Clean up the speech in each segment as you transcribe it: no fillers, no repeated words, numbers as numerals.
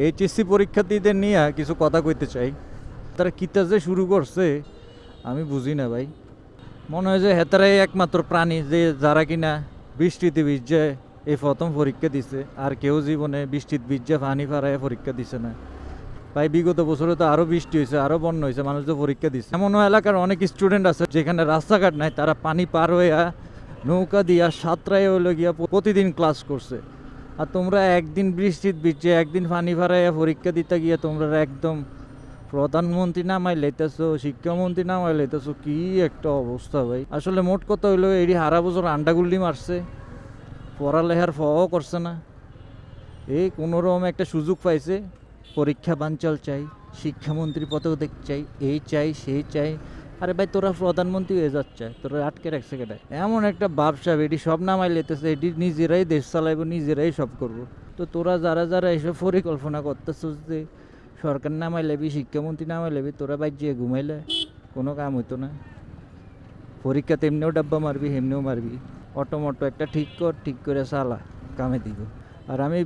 HSC পরীক্ষার্থীদের নিয়ে কিছু কথা কইতে চাই। তারা কিতা যে শুরু করছে আমি বুঝি না ভাই। মনে হয় যে হেতারাই একমাত্র প্রাণী যে যারা কিনা বৃষ্টিতে ভিজে এই প্রথম পরীক্ষা দিছে, আর কেউ জীবনে বৃষ্টিতে ভিজে পানি ফারায় পরীক্ষা দিছে না ভাই। বিগত বছরে তো আরও বৃষ্টি হয়েছে, আরও বন্যা হয়েছে, মানুষ তো পরীক্ষা দিচ্ছে। এমনও এলাকার অনেক স্টুডেন্ট আছে যেখানে রাস্তাঘাট নাই, তারা পানি পার হইয়া নৌকা দিয়া সাঁতরায় হইলে গিয়া প্রতিদিন ক্লাস করছে। আর তোমরা একদিন বৃষ্টিত ভিজে একদিন পানি ফারাইয়া পরীক্ষা দিতে গিয়ে তোমরা একদম প্রধানমন্ত্রী নামাই লাইতেছো, শিক্ষামন্ত্রী নামাই লাইতেছো। কি একটা অবস্থা ভাই। আসলে মোট কথা হইলো এটি হারা বছর আন্ডাগুল্লি মারছে, পড়ালেখার ফও করছে না। এই কোনোরকম একটা সুযোগ পাইছে, পরীক্ষা বানচাল চাই, শিক্ষামন্ত্রী পদক চাই, এই চাই সেই চাই। আরে ভাই তোরা প্রধানমন্ত্রী হয়ে যাচ্ছে, তোরা আটকে রাখছে কেটায়? এমন একটা ব্যবসা, এটি সব নামাই লেতেছে, এটি নিজেরাই দেশ চালাইব, নিজেরাই সব করব। তো তোরা যারা যারা এসব পরিকল্পনা করতেছিস যে সরকার নামাই লেবি, শিক্ষামন্ত্রী নামাই লেবি, তোরা ভাই যে ঘুমাইলে কোনো কাম হইতো না। পরীক্ষা তেমনিও ডাব্বা মারবি, হেমনিও মারবি। অটোমটো একটা ঠিক কর, ঠিক করে চালা, কামে দিব। আর আমি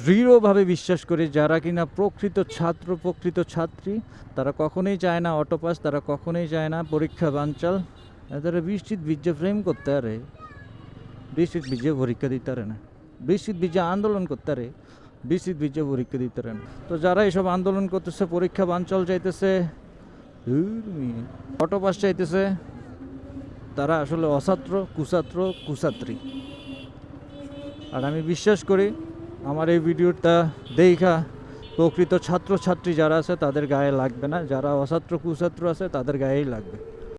দৃঢ়ভাবে বিশ্বাস করি যারা কিনা প্রকৃত ছাত্র, প্রকৃত ছাত্রী, তারা কখনোই চায় না অটো পাস, তারা কখনোই চায় না পরীক্ষা বানচাল। তারা বৃষ্টিত ভিজে ফ্রেম করতে পারে, বৃষ্টিত ভিজে পরীক্ষা দিতে পারে না, বৃষ্টিত ভিজে আন্দোলন করতে পারে, বৃষ্টিত ভিজে পরীক্ষা দিতে পারে না। তো যারা এসব আন্দোলন করতেছে, পরীক্ষা বানচাল চাইতেছে, অটো পাস চাইতেছে, তারা আসলে অছাত্র, কুছাত্র, কুছাত্রী। আর আমি বিশ্বাস করি আমার এই ভিডিওটা দেখা প্রকৃত ছাত্রছাত্রী যারা আছে তাদের গায়ে লাগবে না, যারা অছাত্র কুছাত্র আছে তাদের গায়েই লাগবে।